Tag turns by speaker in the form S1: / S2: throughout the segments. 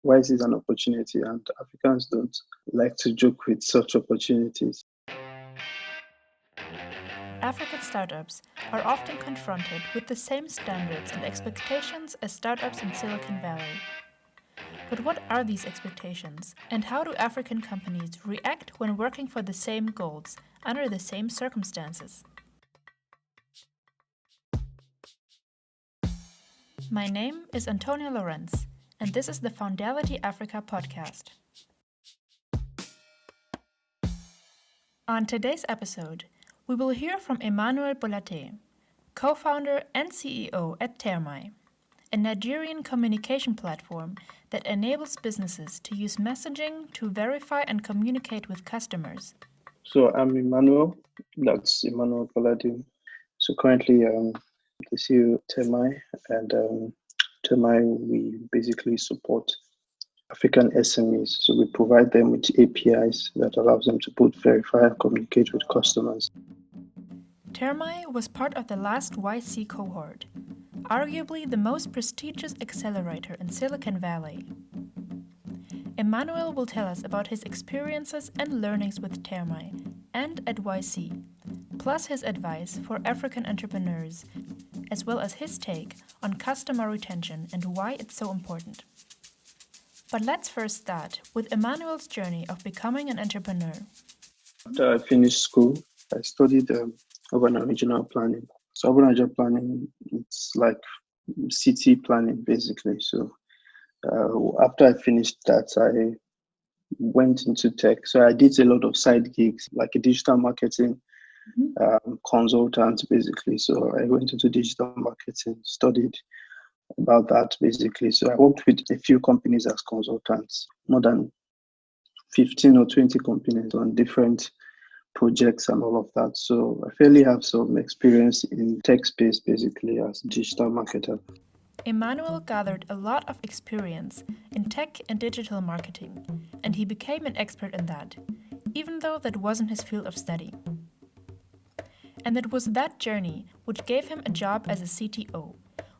S1: why is this an opportunity? And Africans don't like to joke with such opportunities.
S2: African startups are often confronted with the same standards and expectations as startups in Silicon Valley. But what are these expectations, and how do African companies react when working for the same goals under the same circumstances? My name is Antonia Lorenz, and this is the Foundality Africa podcast. On today's episode, we will hear from Emmanuel Gbolade, co-founder and CEO at Termii, a Nigerian communication platform that enables businesses to use messaging to verify and communicate with customers.
S1: So I'm Emmanuel, that's Emmanuel Gbolade. So currently the CEO of Temii, and Termite, we basically support African SMEs. So we provide them with APIs that allows them to both verify and communicate with customers.
S2: Termii was part of the last YC cohort, arguably the most prestigious accelerator in Silicon Valley. Emmanuel will tell us about his experiences and learnings with Termii and at YC, plus his advice for African entrepreneurs, as well as his take on customer retention and why it's so important. But let's first start with Emmanuel's journey of becoming an entrepreneur.
S1: After I finished school, I studied urban and regional planning. So urban and regional planning, it's like city planning basically. So after I finished that, I went into tech. So I did a lot of side gigs, like a digital marketing consultant basically. So I went into digital marketing, studied about that basically. So I worked with a few companies as consultants, more than 15 or 20 companies on different projects and all of that. So I fairly have some experience in tech space basically as a digital marketer.
S2: Emmanuel gathered a lot of experience in tech and digital marketing, and he became an expert in that, even though that wasn't his field of study. And it was that journey which gave him a job as a CTO,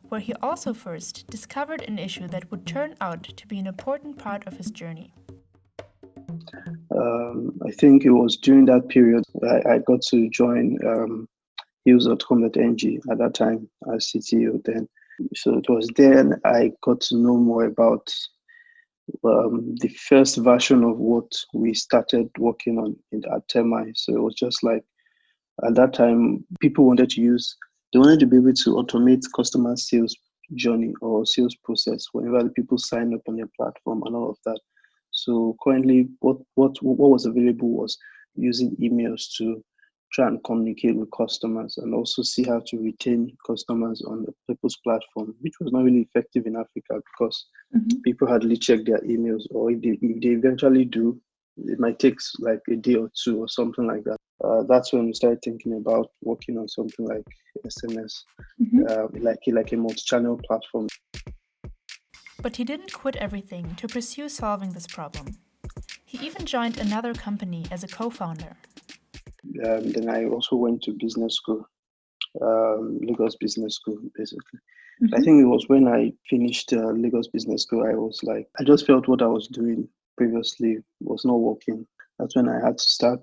S2: where he also first discovered an issue that would turn out to be an important part of his journey.
S1: I think it was during that period I got to join Hills.com.ng at that time as CTO then. So it was then I got to know more about the first version of what we started working on at Termite. So it was just like at that time, they wanted to be able to automate customer sales journey or sales process whenever the people sign up on your platform and all of that. So currently, what was available was using emails to try and communicate with customers and also see how to retain customers on the people's platform, which was not really effective in Africa because people hardly check their emails, or if they eventually do, it might take like a day or two or something like that. That's when we started thinking about working on something like SMS, like a multi-channel platform.
S2: But he didn't quit everything to pursue solving this problem. He even joined another company as a co-founder.
S1: Then I also went to business school, Lagos Business School, basically. I think it was when I finished Lagos Business School, I just felt what I was doing previously was not working. That's when I had to start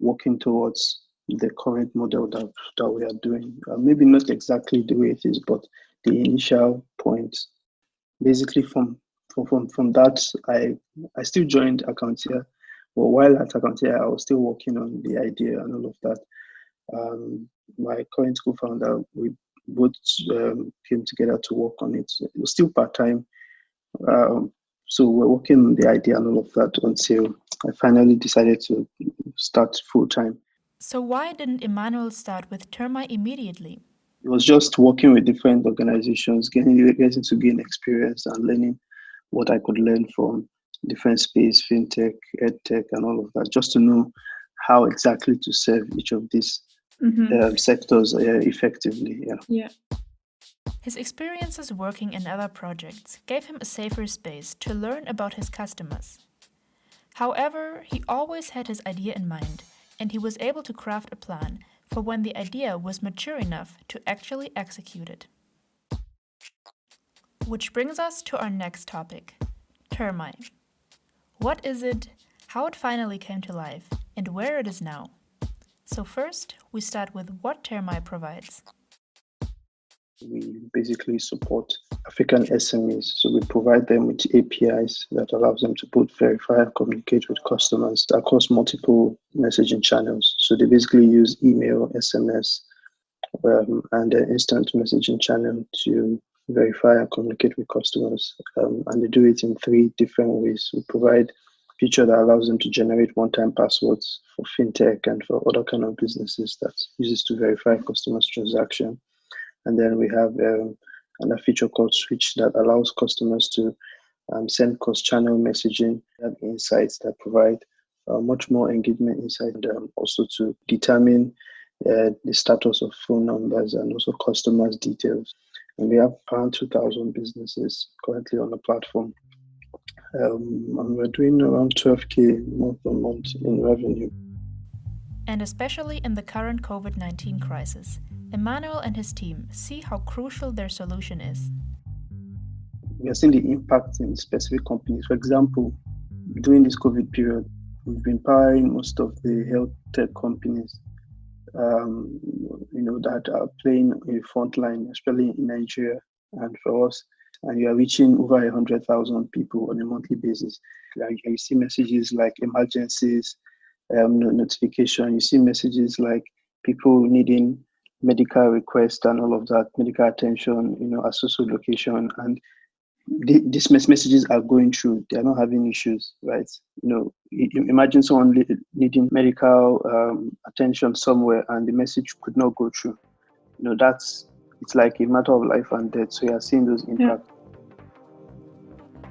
S1: working towards the current model that we are doing. Maybe not exactly the way it is, but the initial point. Basically, from that, I still joined Accountia. But while at Accountia, I was still working on the idea and all of that. My current co-founder, we both came together to work on it. It was still part-time. So we're working on the idea and all of that until I finally decided to start full-time.
S2: So why didn't Emmanuel start with Termii immediately?
S1: It was just working with different organizations, getting to gain experience and learning what I could learn from different space, fintech, edtech, and all of that, just to know how exactly to serve each of these sectors effectively.
S2: Yeah. His experiences working in other projects gave him a safer space to learn about his customers. However, he always had his idea in mind, and he was able to craft a plan for when the idea was mature enough to actually execute it. Which brings us to our next topic, Termite. What is it, how it finally came to life, and where it is now? So first, we start with what Termite provides.
S1: We basically support African SMEs. So we provide them with APIs that allows them to both verify and communicate with customers across multiple messaging channels. So they basically use email, SMS, and an instant messaging channel to verify and communicate with customers. And they do it in 3 different ways. We provide a feature that allows them to generate one-time passwords for fintech and for other kind of businesses that uses to verify customers' transaction. And then we have another feature called Switch that allows customers to send cross-channel messaging and insights that provide much more engagement insight, and also to determine the status of phone numbers and also customers' details. And we have around 2,000 businesses currently on the platform. And we're doing around 12K month on month in revenue.
S2: And especially in the current COVID-19 crisis, Emmanuel and his team see how crucial their solution is.
S1: We are seeing the impact in specific companies. For example, during this COVID period, we've been powering most of the health tech companies, that are playing a front line, especially in Nigeria and for us. And you are reaching over 100,000 people on a monthly basis. Like, you see messages like emergencies, notification. You see messages like people needing medical requests and all of that, medical attention, associate location. And these messages are going through. They are not having issues, right? Imagine someone needing medical attention somewhere and the message could not go through. It's like a matter of life and death. So you are seeing those impacts.
S2: Yeah.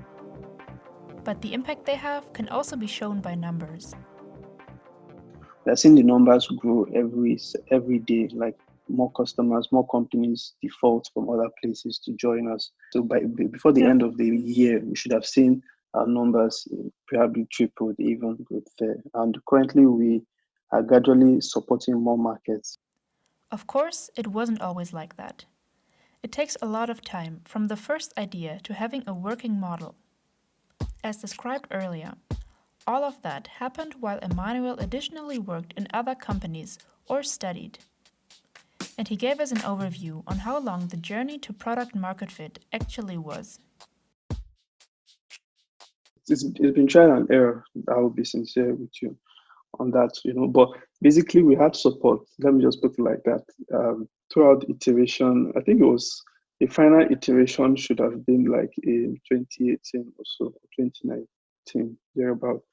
S2: But the impact they have can also be shown by numbers.
S1: We are seeing the numbers grow every day, like more customers, more companies default from other places to join us. So before the end of the year, we should have seen our numbers probably tripled, even good there. And currently, we are gradually supporting more markets.
S2: Of course, it wasn't always like that. It takes a lot of time from the first idea to having a working model. As described earlier, all of that happened while Emmanuel additionally worked in other companies or studied. And he gave us an overview on how long the journey to product market fit actually was.
S1: It's been trial and error. I will be sincere with you on that, but basically we had support. Let me just put it like that. Throughout the iteration, I think it was the final iteration should have been like in 2018 or so, 2019, thereabout,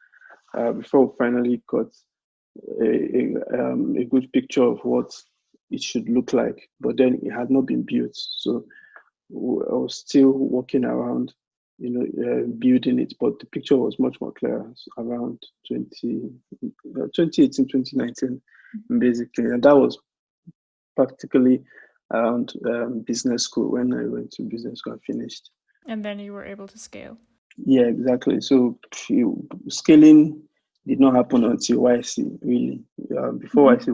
S1: before we finally got a good picture of what it should look like. But then it had not been built, so I was still walking around, building it. But the picture was much more clear around 2018, 2019, basically, and that was practically around business school when I went to business school and finished.
S2: And then you were able to scale.
S1: Yeah, exactly. So scaling did not happen until YC, really. Before YC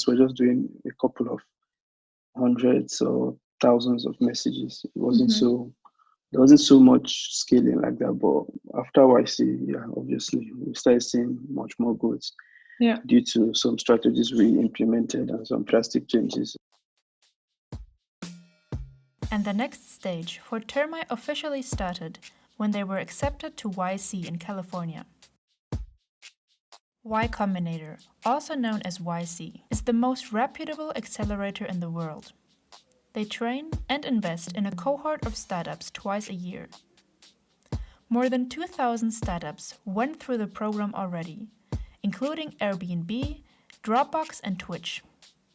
S1: we're just doing a couple of hundreds or thousands of messages. It wasn't there wasn't so much scaling like that. But after YC, obviously we started seeing much more growth. Yeah. Due to some strategies we implemented and some drastic changes.
S2: And the next stage for Termii officially started when they were accepted to YC in California. Y Combinator, also known as YC, is the most reputable accelerator in the world. They train and invest in a cohort of startups twice a year. More than 2,000 startups went through the program already, including Airbnb, Dropbox, and Twitch.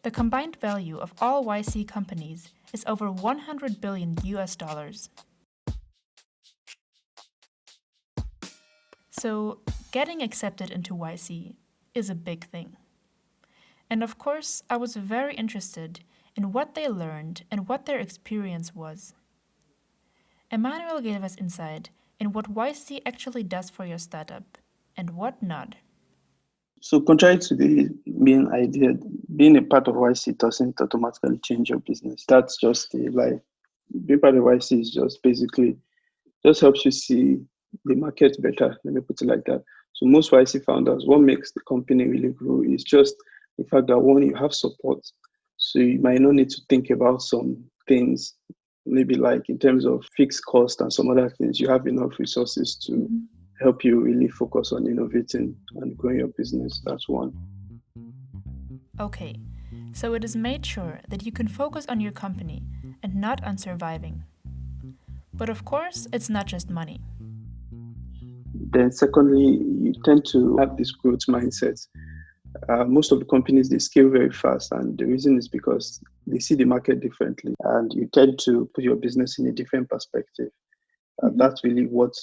S2: The combined value of all YC companies is over $100 billion. So, getting accepted into YC is a big thing. And of course, I was very interested in what they learned and what their experience was. Emmanuel gave us insight in what YC actually does for your startup and what not.
S1: So contrary to the main idea, being a part of YC doesn't automatically change your business. That's just a lie. being part of YC is just basically just helps you see the market better. Let me put it like that. So most YC founders, what makes the company really grow is just the fact that one, you have support. So you might not need to think about some things, maybe like in terms of fixed cost and some other things. You have enough resources to help you really focus on innovating and growing your business. That's one.
S2: Okay, so it is made sure that you can focus on your company and not on surviving. But of course, it's not just money.
S1: Then secondly, you tend to have this growth mindset. Most of the companies, they scale very fast, and the reason is because they see the market differently, and you tend to put your business in a different perspective. That's really what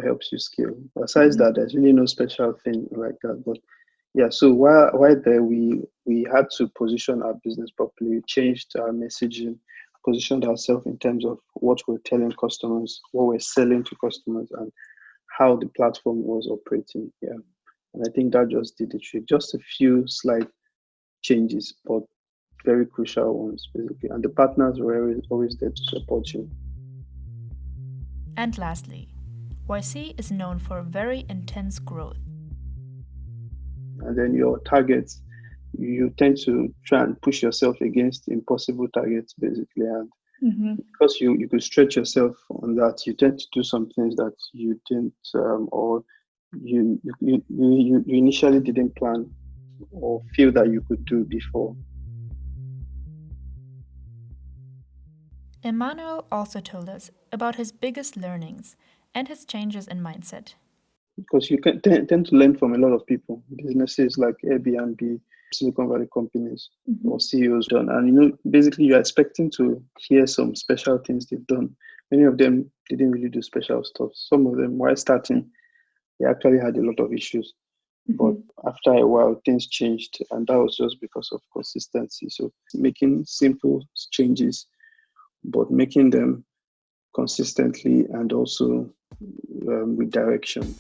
S1: helps you scale. Besides that, there's really no special thing like that. But yeah, so while there, we had to position our business properly. We changed our messaging, positioned ourselves in terms of what we're telling customers, what we're selling to customers, and how the platform was operating. Yeah. And I think that just did the trick. Just a few slight changes, but very crucial ones, basically. And the partners were always there to support you.
S2: And lastly, YC is known for very intense growth.
S1: And then your targets, you tend to try and push yourself against impossible targets, basically. And because you could stretch yourself on that, you tend to do some things that you didn't, or you initially didn't plan or feel that you could do before.
S2: Emmanuel also told us about his biggest learnings and his changes in mindset.
S1: Because you can tend to learn from a lot of people, businesses like Airbnb, Silicon Valley companies, or CEOs done. And basically you're expecting to hear some special things they've done. Many of them didn't really do special stuff. Some of them, while starting, they actually had a lot of issues. But after a while, things changed, and that was just because of consistency. So making simple changes, but making them consistently and also with direction.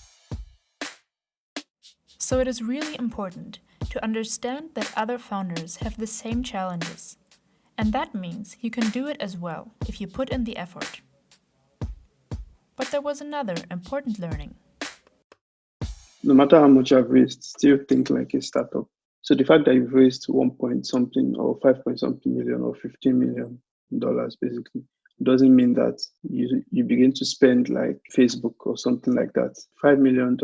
S2: So it is really important to understand that other founders have the same challenges. And that means you can do it as well if you put in the effort. But there was another important learning.
S1: No matter how much I've raised, still think like a startup. So the fact that you've raised 1 point something or 5 point something million or $15 million basically doesn't mean that you begin to spend like Facebook or something like that. $5 million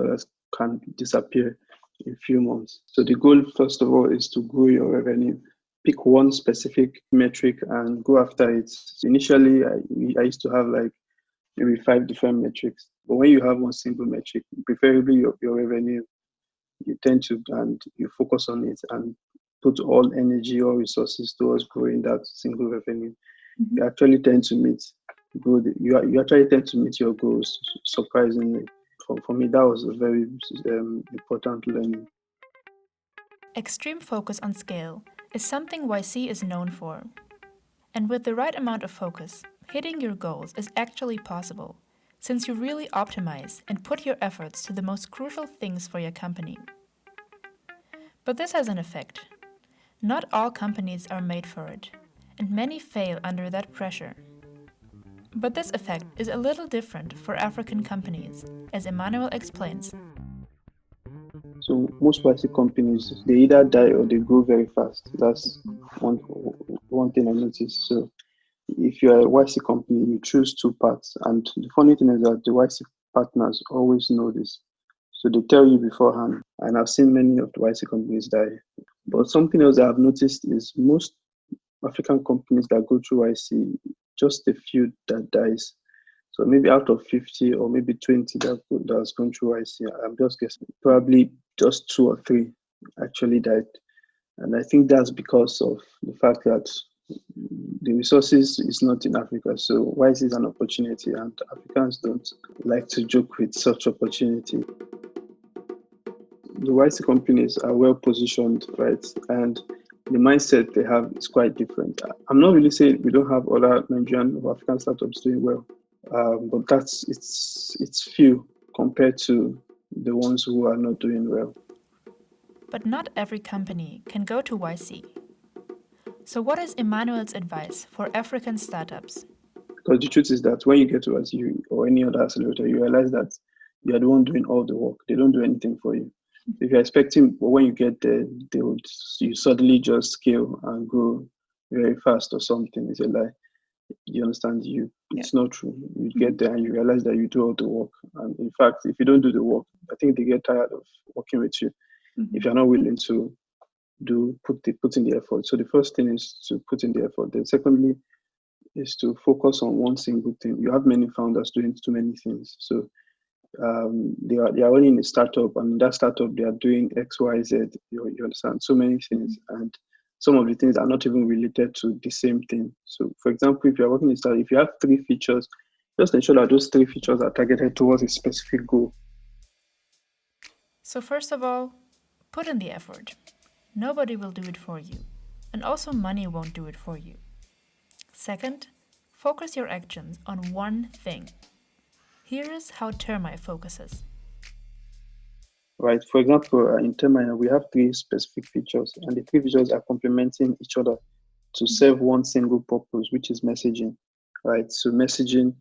S1: can disappear in a few months. So the goal, first of all, is to grow your revenue. Pick one specific metric and go after it. So initially, I used to have like maybe 5 different metrics. But when you have one single metric, preferably your revenue, you tend to, and you focus on it and put all energy or resources towards growing that single revenue. You actually tend to meet you actually tend to meet your goals, surprisingly. For me, that was a very important learning.
S2: Extreme focus on scale is something YC is known for. And with the right amount of focus, hitting your goals is actually possible, since you really optimize and put your efforts to the most crucial things for your company. But this has an effect. Not all companies are made for it, and many fail under that pressure. But this effect is a little different for African companies, as Emmanuel explains.
S1: So most YC companies, they either die or they grow very fast. That's one thing I noticed. So if you're a YC company, you choose two paths. And the funny thing is that the YC partners always know this. So they tell you beforehand. And I've seen many of the YC companies die. But something else I've noticed is most African companies that go through YC, just a few that dies. So maybe out of 50 or maybe 20 that's gone through YC, I'm just guessing, probably just 2 or 3 actually died. And I think that's because of the fact that the resources is not in Africa. So YC is an opportunity, and Africans don't like to joke with such opportunity. The YC companies are well positioned, right? And the mindset they have is quite different. I'm not really saying we don't have other Nigerian or African startups doing well, but it's few compared to the ones who are not doing well.
S2: But not every company can go to YC. So what is Emmanuel's advice for African startups?
S1: Because the truth is that when you get to us, you or any other accelerator, you realize that you are the one doing all the work. They don't do anything for you. If you're expecting, well, when you get there, you suddenly just scale and grow very fast or something. It's a lie. You understand? It's not true. You get there and you realize that you do all the work. And in fact, if you don't do the work, I think they get tired of working with you. If you're not willing to put in the effort. So the first thing is to put in the effort. Then secondly is to focus on one single thing. You have many founders doing too many things. So they are running a startup, and in that startup they are doing X, Y, Z. You understand? So many things, and some of the things are not even related to the same thing. So, for example, if you're working in startup, if you have 3 features, just ensure that those 3 features are targeted towards a specific goal.
S2: So first of all, put in the effort. Nobody will do it for you, and also money won't do it for you. Second, focus your actions on one thing. Here is how Termite focuses.
S1: Right. For example, in Temii, we have 3 specific features, and the 3 features are complementing each other to serve one single purpose, which is messaging. Right. So messaging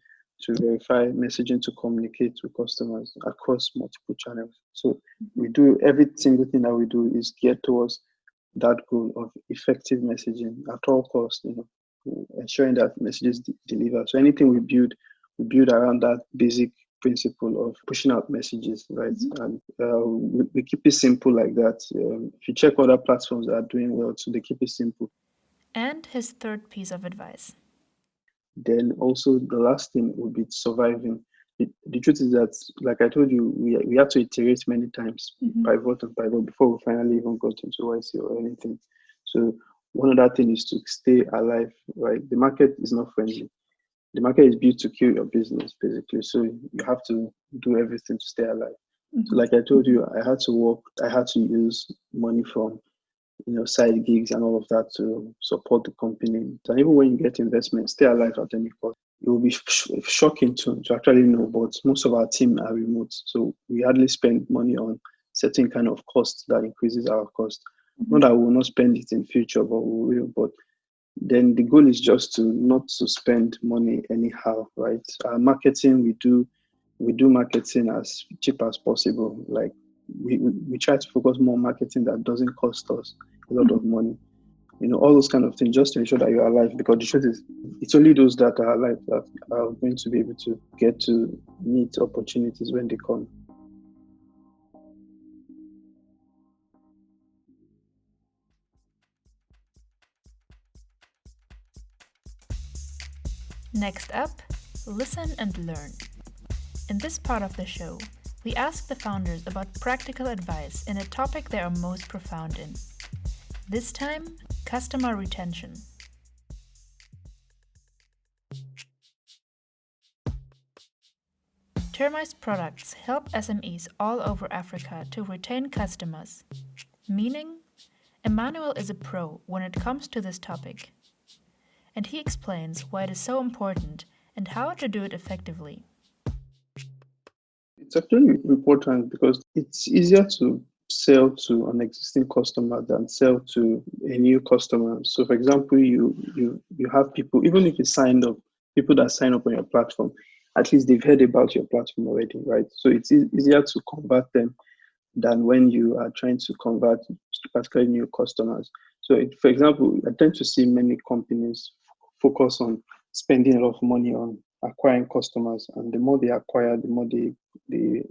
S1: to verify, messaging to communicate with customers across multiple channels. So we do every single thing that we do is geared towards that goal of effective messaging at all costs. Ensuring that messages deliver. So anything we build around that basic principle of pushing out messages, right? And we keep it simple like that. If you check other platforms that are doing well, so they keep it simple.
S2: And his third piece of advice.
S1: Then also the last thing would be surviving. The truth is that, like I told you, we had to iterate many times, pivot and pivot before we finally even got into YC or anything. So one other thing is to stay alive, right? The market is not friendly. The market is built to kill your business, basically. So you have to do everything to stay alive. So like I told you, I had to work, I had to use money from side gigs and all of that to support the company. And even when you get investment, stay alive at any cost. It will be shocking to actually know, but most of our team are remote. So we hardly spend money on certain kind of costs that increases our cost. Not that we will not spend it in future, but we will. But then the goal is just to not to spend money anyhow, right? Marketing, we do marketing as cheap as possible. Like we try to focus more on marketing that doesn't cost us a lot of money. All those kind of things, just to ensure that you're alive. Because the truth is, it's only those that are alive that are going to be able to get to meet opportunities when they come.
S2: Next up, listen and learn. In this part of the show, we ask the founders about practical advice in a topic they are most profound in. This time, customer retention. Termi's products help SMEs all over Africa to retain customers, meaning Emmanuel is a pro when it comes to this topic. And he explains why it is so important and how to do it effectively.
S1: It's actually important because it's easier to sell to an existing customer than sell to a new customer. So, for example, you have people, even if you signed up, people that sign up on your platform, at least they've heard about your platform already, right? So it's easier to convert them than when you are trying to convert particularly new customers. So, for example, I tend to see many companies focus on spending a lot of money on acquiring customers, and the more they acquire, the more they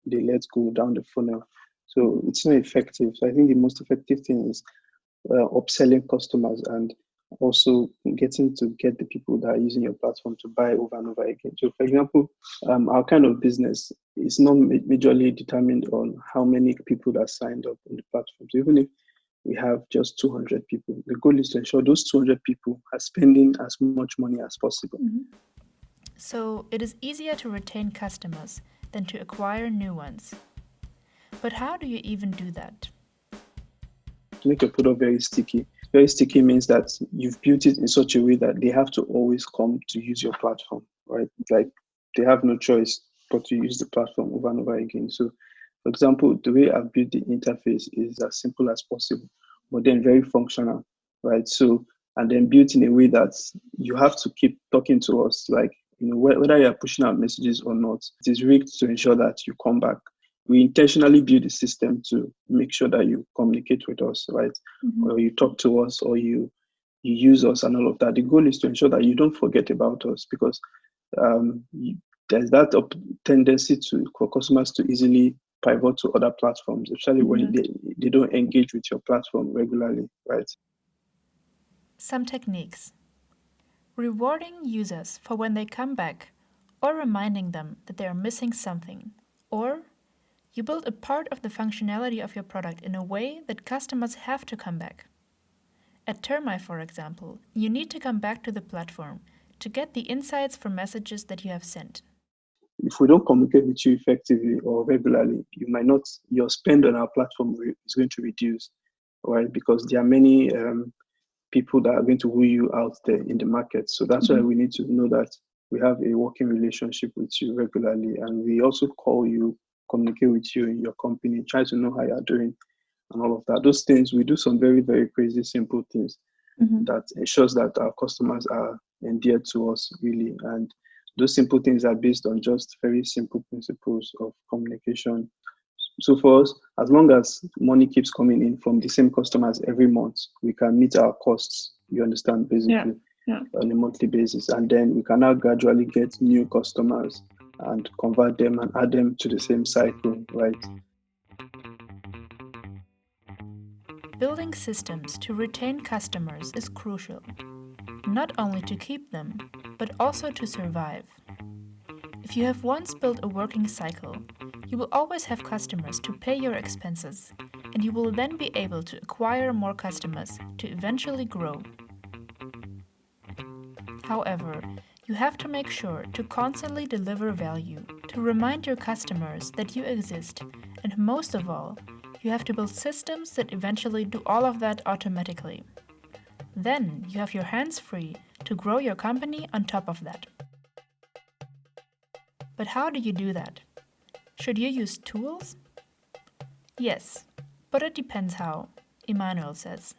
S1: let go down the funnel. So it's not effective. So I think the most effective thing is upselling customers and also getting to get the people that are using your platform to buy over and over again. So, for example, our kind of business is not majorly determined on how many people that signed up on the platform. So even if we have just 200 people, the goal is to ensure those 200 people are spending as much money as possible.
S2: So it is easier to retain customers than to acquire new ones. But how do you even do that?
S1: To make your product very sticky. Very sticky means that you've built it in such a way that they have to always come to use your platform, right? Like they have no choice but to use the platform over and over again. So, for example, the way I've built the interface is as simple as possible, but then very functional, right? So and then built in a way that you have to keep talking to us, like, whether you're pushing out messages or not, it is rigged to ensure that you come back. We intentionally build the system to make sure that you communicate with us, right? Or you talk to us, or you use us and all of that. The goal is to ensure that you don't forget about us, because there's that tendency for customers to easily pivot to other platforms, especially when they don't engage with your platform regularly, right?
S2: Some techniques. Rewarding users for when they come back, or reminding them that they are missing something. Or you build a part of the functionality of your product in a way that customers have to come back. At Termii, for example, you need to come back to the platform to get the insights from messages that you have sent.
S1: If we don't communicate with you effectively or regularly, your spend on our platform is going to reduce, right? Because there are many people that are going to woo you out there in the market. So that's why we need to know that we have a working relationship with you regularly, and we also call you, communicate with you in your company, try to know how you're doing and all of that. Those things, we do some very, very crazy, simple things that ensures that our customers are endeared to us, really. And those simple things are based on just very simple principles of communication. So for us, as long as money keeps coming in from the same customers every month, we can meet our costs, you understand, basically, on a monthly basis. And then we can now gradually get new customers and convert them and add them to the same cycle, right?
S2: Building systems to retain customers is crucial, not only to keep them, but also to survive. If you have once built a working cycle, you will always have customers to pay your expenses, and you will then be able to acquire more customers to eventually grow. However, you have to make sure to constantly deliver value, to remind your customers that you exist, and most of all, you have to build systems that eventually do all of that automatically. Then you have your hands free to grow your company on top of that. But how do you do that? Should you use tools? Yes, but it depends how, Emmanuel says.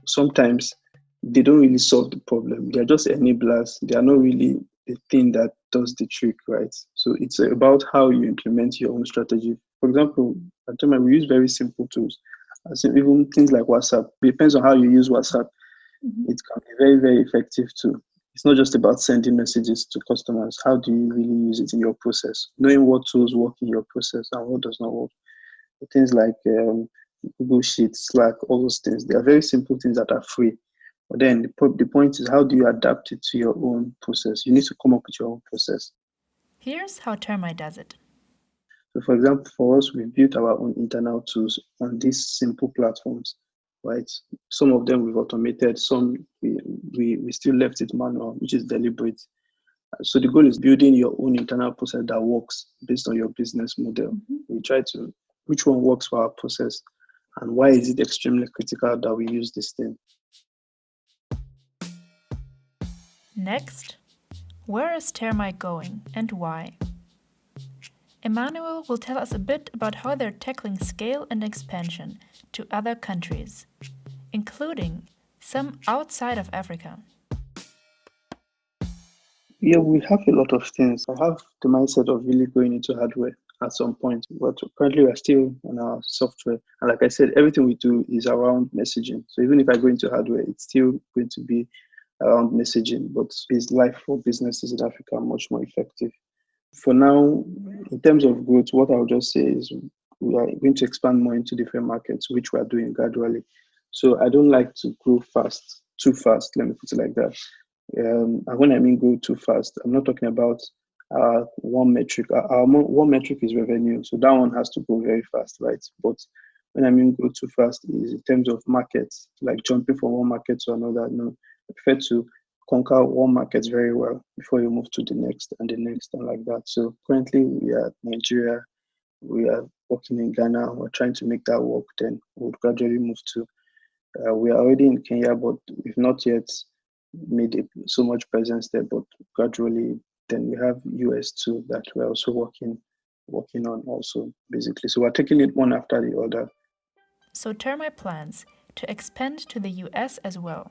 S1: Sometimes they don't really solve the problem. They're just enablers. They are not really the thing that does the trick, right? So it's about how you implement your own strategy. For example, at Temii, we use very simple tools. As in even things like WhatsApp. It depends on how you use WhatsApp. It can be very, very effective too. It's not just about sending messages to customers. How do you really use it in your process? Knowing what tools work in your process and what does not work. Things like Google Sheets, Slack, all those things. They are very simple things that are free. But then the point is, how do you adapt it to your own process? You need to come up with your own process.
S2: Here's how Termite does it.
S1: So for example, for us, we've built our own internal tools on these simple platforms, right? Some of them we've automated, some we still left it manual, which is deliberate. So the goal is building your own internal process that works based on your business model. We try to, which one works for our process, and why is it extremely critical that we use this thing?
S2: Next, where is Termite going and why? Emmanuel will tell us a bit about how they're tackling scale and expansion to other countries, including some outside of Africa.
S1: Yeah, we have a lot of things. I have the mindset of really going into hardware at some point, but currently we're still on our software. And like I said, everything we do is around messaging. So even if I go into hardware, it's still going to be around messaging, but is life for businesses in Africa much more effective? For now, in terms of growth, what I'll just say is we are going to expand more into different markets, which we are doing gradually. So I don't like to grow too fast, let me put it like that. And when I mean grow too fast, I'm not talking about one metric. Our one metric is revenue, so that one has to go very fast, right? But when I mean grow too fast is in terms of markets, like jumping from one market to another. No, I prefer to conquer one market very well before you move to the next and like that. So currently we are Nigeria, we are working in Ghana, we're trying to make that work, then we'll gradually move to, we are already in Kenya, but we've not yet made so much presence there, but gradually, then we have US too that we're also working on also, basically. So we're taking it one after the other.
S2: So Termite plans to expand to the US as well.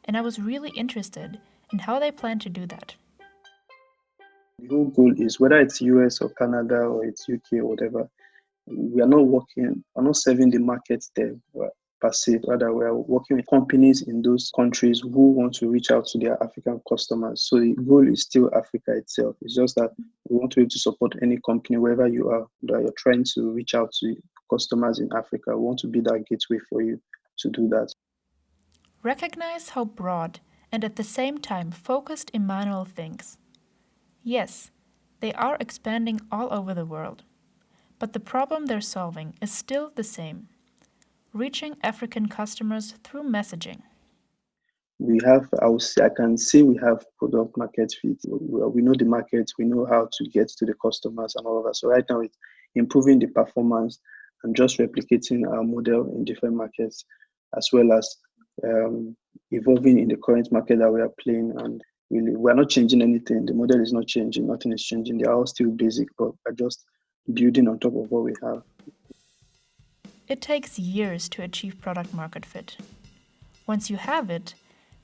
S2: and I was really interested in how they plan to do that.
S1: The whole goal is whether it's US or Canada or it's UK or whatever, we are not serving the market there per se. Rather, we are working with companies in those countries who want to reach out to their African customers. So the goal is still Africa itself. It's just that we want to be able to support any company wherever you are that you're trying to reach out to customers in Africa. We want to be that gateway for you to do that.
S2: Recognize how broad and at the same time focused Emmanuel thinks. Yes, they are expanding all over the world, but the problem they're solving is still the same: reaching African customers through messaging.
S1: I can say we have product market fit. We know the market, we know how to get to the customers and all of that. So right now it's improving the performance and just replicating our model in different markets, as well as evolving in the current market that we are playing. And really, we're not changing anything. The model is not changing. Nothing is changing. They are all still basic, but we're just building on top of what we have.
S2: It takes years to achieve product market fit. Once you have it,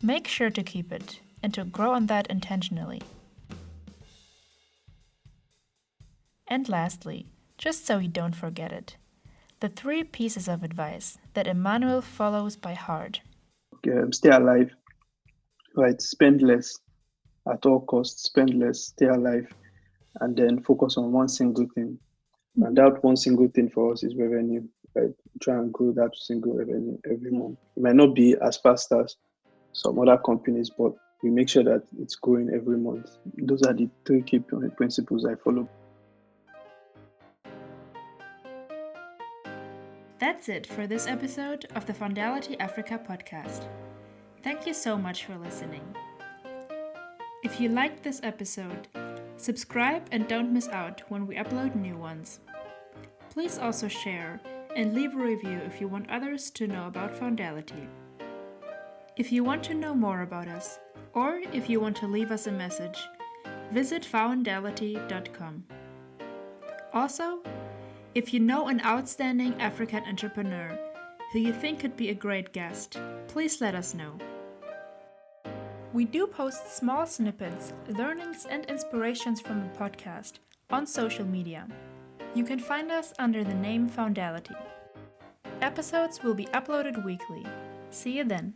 S2: make sure to keep it and to grow on that intentionally. And lastly, just so you don't forget it, the 3 pieces of advice that Emmanuel follows by heart.
S1: Stay alive, right? Spend less at all costs, spend less, stay alive, and then focus on one single thing. And that one single thing for us is revenue, right? Try and grow that single revenue every month. It might not be as fast as some other companies, but we make sure that it's growing every month. Those are the 3 key principles I follow.
S2: That's it for this episode of the Foundality Africa podcast. Thank you so much for listening. If you liked this episode, subscribe and don't miss out when we upload new ones. Please also share and leave a review if you want others to know about Foundality. If you want to know more about us, or if you want to leave us a message, visit foundality.com. Also, if you know an outstanding African entrepreneur who you think could be a great guest, please let us know. We do post small snippets, learnings, and inspirations from the podcast on social media. You can find us under the name Foundality. Episodes will be uploaded weekly. See you then.